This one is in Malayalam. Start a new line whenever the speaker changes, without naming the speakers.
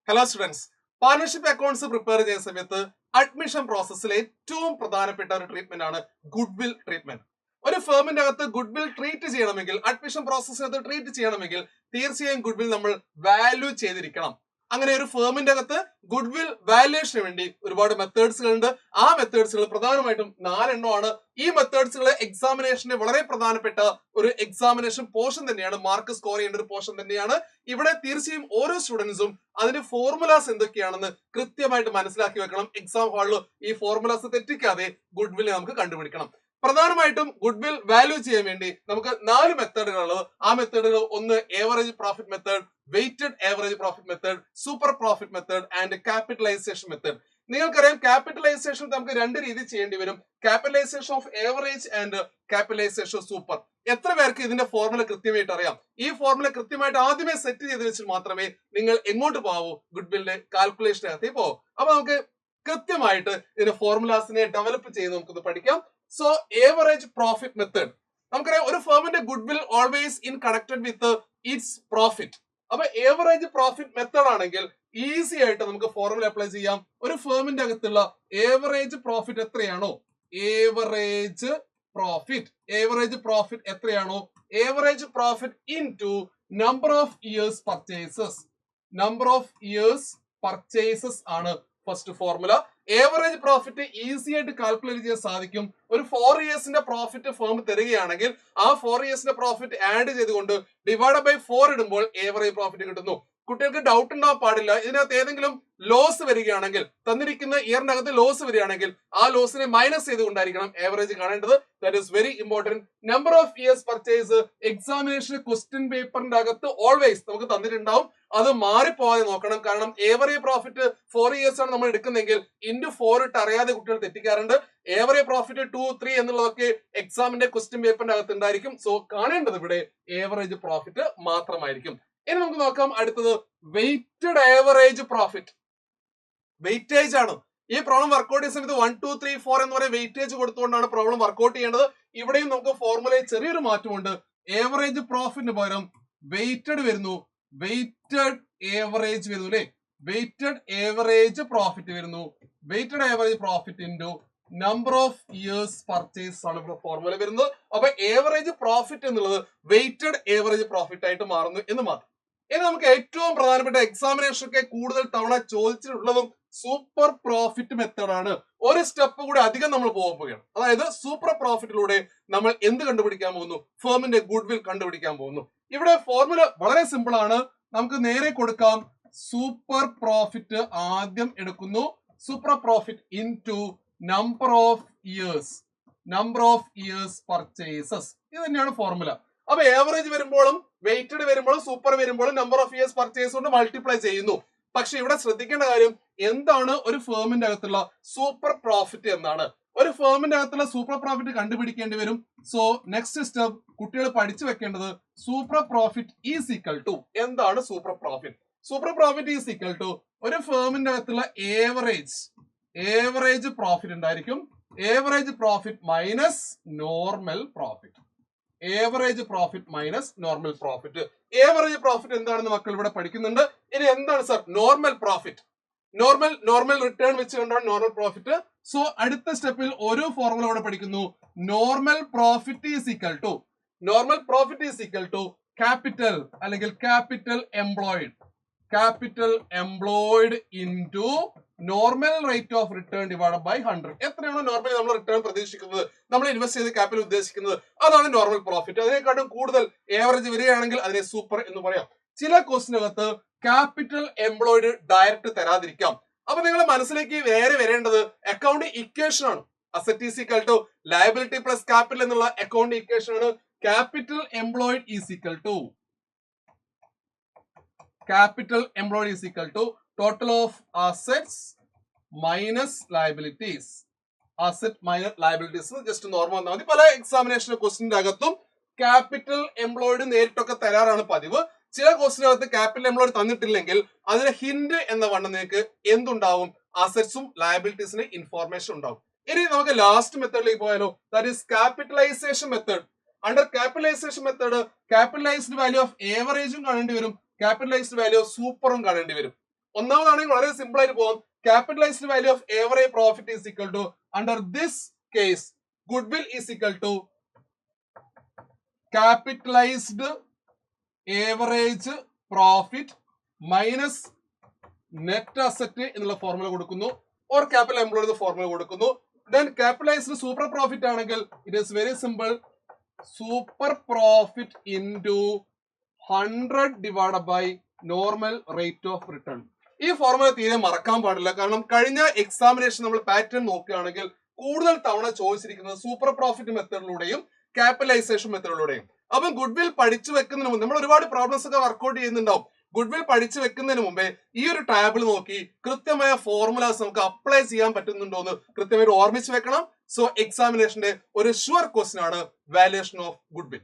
Hello students, partnership accounts prepare ചെയ്യുന്ന സമയത്ത് അഡ്മിഷൻ പ്രോസസ്സിലെ ഏറ്റവും പ്രധാനപ്പെട്ട ഒരു ട്രീറ്റ്മെന്റ് ആണ് ഗുഡ് വിൽ ട്രീറ്റ്മെന്റ്. ഒരു ഫേമിന്റെ അകത്ത് ഗുഡ് വിൽ ട്രീറ്റ് ചെയ്യണമെങ്കിൽ, അഡ്മിഷൻ പ്രോസസ്സിനകത്ത് ട്രീറ്റ് ചെയ്യണമെങ്കിൽ തീർച്ചയായും ഗുഡ് വിൽ നമ്മൾ വാല്യൂ ചെയ്തിരിക്കണം. അങ്ങനെ ഒരു ഫേമിന്റെ അകത്ത് ഗുഡ് വിൽ വാല്യുവേഷന് വേണ്ടി ഒരുപാട് മെത്തേഡ്സുകൾ ഉണ്ട്. ആ മെത്തേഡ്സുകൾ പ്രധാനമായിട്ടും 4 എണ്ണമാണ്. ഈ മെത്തേഡ്സുകൾ എക്സാമിനേഷന് വളരെ പ്രധാനപ്പെട്ട ഒരു എക്സാമിനേഷൻ പോർഷൻ തന്നെയാണ്, മാർക്ക് സ്കോർ ചെയ്യേണ്ട ഒരു പോർഷൻ തന്നെയാണ്. ഇവിടെ തീർച്ചയായും ഓരോ സ്റ്റുഡൻസും അതിന്റെ ഫോർമുലാസ് എന്തൊക്കെയാണെന്ന് കൃത്യമായിട്ട് മനസ്സിലാക്കി വെക്കണം. എക്സാം ഹാളിൽ ഈ ഫോർമുലാസ് തെറ്റിക്കാതെ ഗുഡ് വിൽ നമുക്ക് കണ്ടുപിടിക്കണം. പ്രധാനമായിട്ടും ഗുഡ് വിൽ വാല്യൂ ചെയ്യാൻ വേണ്ടി നമുക്ക് 4 മെത്തേഡുകളുള്ളത്. ആ മെത്തേഡുകൾ ഒന്ന് average profit method, weighted average profit method, super profit method and capitalisation method. നിങ്ങൾക്കറിയാം ക്യാപിറ്റലൈസേഷൻ നമുക്ക് 2 രീതി ചെയ്യേണ്ടി വരും. Capitalisation of average and capitalisation super. എത്ര പേർക്ക് ഇതിന്റെ ഫോർമുല കൃത്യമായിട്ട് അറിയാം? ഈ ഫോർമുല കൃത്യമായിട്ട് ആദ്യമേ സെറ്റ് ചെയ്ത് വെച്ചാൽ മാത്രമേ നിങ്ങൾ എങ്ങോട്ട് പോകൂ, ഗുഡ് വില്ലിന്റെ കാൽക്കുലേഷനകത്തേ പോകൂ. അപ്പൊ നമുക്ക് കൃത്യമായിട്ട് ഇതിന്റെ ഫോർമുലാസിനെ ഡെവലപ്പ് ചെയ്ത് നമുക്കൊന്ന് പഠിക്കാം. സോ ഏവറേജ് പ്രോഫിറ്റ് മെത്തേഡ്, നമുക്കറിയാം ഒരു ഫേമിന്റെ goodwill always in connected with its profit. അപ്പൊ ഏവറേജ് പ്രോഫിറ്റ് മെത്തേഡ് ആണെങ്കിൽ ഈസി ആയിട്ട് നമുക്ക് ഫോർമുല അപ്ലൈ ചെയ്യാം. ഒരു ഫേമിന്റെ അകത്തുള്ള ഏവറേജ് പ്രോഫിറ്റ് എത്രയാണോ, ഏവറേജ് പ്രോഫിറ്റ് എത്രയാണോ, average profit into number of years purchases ആണ് first formula. Average profit easy ആയിട്ട് കാൽക്കുലേറ്റ് ചെയ്യാൻ സാധിക്കും. ഒരു 4 ഇയേഴ്സിന്റെ പ്രോഫിറ്റ് ഫേം തരികയാണെങ്കിൽ ആ 4 ഇയേഴ്സിന്റെ പ്രോഫിറ്റ് ആഡ് ചെയ്തുകൊണ്ട് ഡിവൈഡ് ബൈ 4 ഇടുമ്പോൾ ഏവറേജ് പ്രോഫിറ്റ് കിട്ടുന്നു. കുട്ടികൾക്ക് ഡൗട്ട് ഉണ്ടാവാൻ പാടില്ല. ഇതിനകത്ത് ഏതെങ്കിലും ലോസ് വരികയാണെങ്കിൽ, തന്നിരിക്കുന്ന ഇയറിന്റെ അകത്ത് ലോസ് വരികയാണെങ്കിൽ ആ ലോസിനെ മൈനസ് ചെയ്തുകൊണ്ടായിരിക്കണം ഏവറേജ് കാണേണ്ടത്. That is very important. Number of years purchase examination question പേപ്പറിന്റെ അകത്ത് ഓൾവേസ് നമുക്ക് തന്നിട്ടുണ്ടാവും. അത് മാറിപ്പോകാതെ നോക്കണം. കാരണം ഏവറേജ് പ്രോഫിറ്റ് 4 ഇയേഴ്സ് ആണ് നമ്മൾ എടുക്കുന്നെങ്കിൽ ഇൻറ്റു 4 ഇട്ട് അറിയാതെ കുട്ടികൾ തെറ്റിക്കാറുണ്ട്. ഏവറേജ് പ്രോഫിറ്റ് 2, 3 എന്നുള്ളതൊക്കെ എക്സാമിന്റെ ക്വസ്റ്റ്യൻ പേപ്പറിന്റെ അകത്ത് ഉണ്ടായിരിക്കും. സോ കാണേണ്ടത് ഇവിടെ ഏവറേജ് പ്രോഫിറ്റ് മാത്രമായിരിക്കും. ഇനി നമുക്ക് നോക്കാം അടുത്തത് വെയ്റ്റഡ് ഏവറേജ് പ്രോഫിറ്റ്. വെയിറ്റേജ് ആണ്. ഈ പ്രോബ്ലം വർക്ക്ഔട്ട് ചെയ്യുന്ന സമയത്ത് 1, 2, 3, 4 എന്ന് പറയുന്ന വെയിറ്റേജ് കൊടുത്തുകൊണ്ടാണ് പ്രോബ്ലം വർക്ക്ഔട്ട് ചെയ്യേണ്ടത്. ഇവിടെയും നമുക്ക് ഫോർമുലയിൽ ചെറിയൊരു മാറ്റമുണ്ട്. ഏവറേജ് പ്രോഫിറ്റിന് പകരം വെയ്റ്റഡ് വരുന്നു, വെയ്റ്റഡ് ഏവറേജ് വരുന്നു അല്ലെ. വെയ്റ്റഡ് ഏവറേജ് പ്രോഫിറ്റ് വരുന്നു. Weighted average profit into number of years purchase ആണ് ഇവിടെ ഫോർമുല വരുന്നത്. അപ്പൊ ഏവറേജ് പ്രോഫിറ്റ് എന്നുള്ളത് വെയ്റ്റഡ് ഏവറേജ് പ്രോഫിറ്റ് ആയിട്ട് മാറുന്നു എന്ന് മാത്രം. ഇനി നമുക്ക് ഏറ്റവും പ്രധാനപ്പെട്ട എക്സാമിനേഷനൊക്കെ കൂടുതൽ തവണ ചോദിച്ചിട്ടുള്ളതും സൂപ്പർ പ്രോഫിറ്റ് മെത്തേഡ് ആണ്. ഒരു സ്റ്റെപ്പ് കൂടി അധികം നമ്മൾ പോകുകയാണ്. അതായത് സൂപ്പർ പ്രോഫിറ്റിലൂടെ നമ്മൾ എന്ത് കണ്ടുപിടിക്കാൻ പോകുന്നു? ഫേമിന്റെ ഗുഡ് വിൽ കണ്ടുപിടിക്കാൻ പോകുന്നു. ഇവിടെ ഫോർമുല വളരെ സിമ്പിൾ ആണ്. നമുക്ക് നേരെ കൊടുക്കാം. സൂപ്പർ പ്രോഫിറ്റ് ആദ്യം എടുക്കുന്നു. Super profit into number of years purchases. ഇത് തന്നെയാണ് ഫോർമുല. അപ്പൊ ഏവറേജ് വരുമ്പോഴും വെയ്റ്റഡ് വരുമ്പോഴും സൂപ്പർ വരുമ്പോഴും നമ്പർ ഓഫ് ഇയേഴ്സ് പർച്ചേസ് കൊണ്ട് മൾട്ടിപ്ലൈ ചെയ്യുന്നു. പക്ഷെ ഇവിടെ ശ്രദ്ധിക്കേണ്ട കാര്യം എന്താണ്? ഒരു ഫേമിന്റെ അകത്തുള്ള സൂപ്പർ പ്രോഫിറ്റ് എന്നാണ്. ഒരു ഫേമിന്റെ അകത്തുള്ള സൂപ്പർ പ്രോഫിറ്റ് കണ്ടുപിടിക്കേണ്ടി വരും. സോ നെക്സ്റ്റ് സ്റ്റെപ്പ് കുട്ടികൾ പഠിച്ചു വെക്കേണ്ടത് super profit is equal to എന്താണ്? Super profit is equal to ഒരു ഫേമിന്റെ അകത്തുള്ള ഏവറേജ് പ്രോഫിറ്റ് ഉണ്ടായിരിക്കും. Average profit minus normal profit. Average profit minus normal profit. Average profit എന്താണെന്ന് മക്കൾ ഇവിടെ പഠിക്കുന്നുണ്ട്. ഇനി എന്താണ് sir normal profit? Normal return വെച്ച് കണ്ടാണ് നോർമൽ പ്രോഫിറ്റ്. സോ അടുത്ത സ്റ്റെപ്പിൽ ഓരോ ഫോർമുല ഇവിടെ പഠിക്കുന്നു. Normal profit is equal to capital അല്ലെങ്കിൽ capital employed into normal rate of return divide by 100. എത്രയാണോ നോർമലി നമ്മൾ റിട്ടേൺ പ്രതീക്ഷിക്കുന്നത്, നമ്മൾ ഇൻവെസ്റ്റ് ചെയ്ത് ക്യാപിറ്റൽ ഉദ്ദേശിക്കുന്നത്, അതാണ് നോർമൽ പ്രോഫിറ്റ്. അതിനെക്കാട്ടും കൂടുതൽ ഏവറേജ് വരികയാണെങ്കിൽ അതിനെ സൂപ്പർ എന്ന് പറയാം. ചില ക്വസ്റ്റിനകത്ത് ക്യാപിറ്റൽ എംപ്ലോയിഡ് ഡയറക്റ്റ് തരാതിരിക്കാം. അപ്പൊ നിങ്ങൾ മനസ്സിലേക്ക് നേരെ വരേണ്ടത് അക്കൗണ്ട് ഇക്വേഷൻ ആണ്. Asset is equal to liability plus capital എന്നുള്ള അക്കൗണ്ട് ഇക്വേഷൻ ആണ്. Capital employed is equal to total of assets minus liabilities. Just normal വന്നാൽ മതി. പല എക്സാമിനേഷൻ ക്വസ്റ്റിന്റെ അകത്തും ക്യാപിറ്റൽ എംപ്ലോയിഡ് നേരിട്ടൊക്കെ തരാറാണ് പതിവ്. ചില ക്വസ്റ്റിനകത്ത് ക്യാപിറ്റൽ എംപ്ലോയിഡ് തന്നിട്ടില്ലെങ്കിൽ അതിന് ഹിന്റ് എന്ന വണ്ണം നിങ്ങൾക്ക് എന്തുണ്ടാവും? അസറ്റ്സും ലയബിലിറ്റീസിന്റെ ഇൻഫോർമേഷൻ ഉണ്ടാവും. ഇനി നമുക്ക് ലാസ്റ്റ് മെത്തേഡിലേക്ക് പോയാലോ? That is capitalisation method. Under capitalisation method capitalised value of ഏവറേജും കാണേണ്ടി വരും, ക്യാപിറ്റലൈസ്ഡ് വാല്യൂ ഓഫ് സൂപ്പറും കാണേണ്ടി വരും. ഒന്നാമതാണെങ്കിൽ വളരെ സിമ്പിൾ ആയിട്ട് പോകും. Capitalised value of average profit is equal to under this case goodwill is equal to capitalised average profit minus net asset എന്നുള്ള ഫോർമുല കൊടുക്കുന്നു, ഓർ ക്യാപിറ്റൽ എംപ്ലോയ്ഡ് ഫോർമുല കൊടുക്കുന്നു. ദെൻ ക്യാപിറ്റലൈസ്ഡ് സൂപ്പർ പ്രോഫിറ്റ് ആണെങ്കിൽ it is very simple, super profit into 100 divide by normal rate of return. ഈ ഫോർമുല തീരെ മറക്കാൻ പാടില്ല. കാരണം കഴിഞ്ഞ എക്സാമിനേഷൻ നമ്മൾ പാറ്റേൺ നോക്കുകയാണെങ്കിൽ കൂടുതൽ തവണ ചോദിച്ചിരിക്കുന്നത് സൂപ്പർ പ്രോഫിറ്റ് മെത്തേഡിലൂടെയും ക്യാപിറ്റലൈസേഷൻ മെത്തേഡിലൂടെയും. അപ്പം ഗുഡ്വിൽ പഠിച്ചു വെക്കുന്നതിന് മുമ്പ് നമ്മൾ ഒരുപാട് പ്രോബ്ലംസ് ഒക്കെ വർക്ക്ഔട്ട് ചെയ്യുന്നുണ്ടാവും. ഗുഡ്വിൽ പഠിച്ചു വെക്കുന്നതിന് മുമ്പേ ഈ ഒരു ടാബിൾ നോക്കി കൃത്യമായ ഫോർമുലാസ് നമുക്ക് അപ്ലൈ ചെയ്യാൻ പറ്റുന്നുണ്ടോ എന്ന് കൃത്യമായിട്ട് ഓർമ്മിച്ച് വെക്കണം. സോ എക്സാമിനേഷന്റെ ഒരു ഷുവർ ക്വസ്റ്റ്യൻ ആണ് വാല്യുവേഷൻ ഓഫ് ഗുഡ്വിൽ.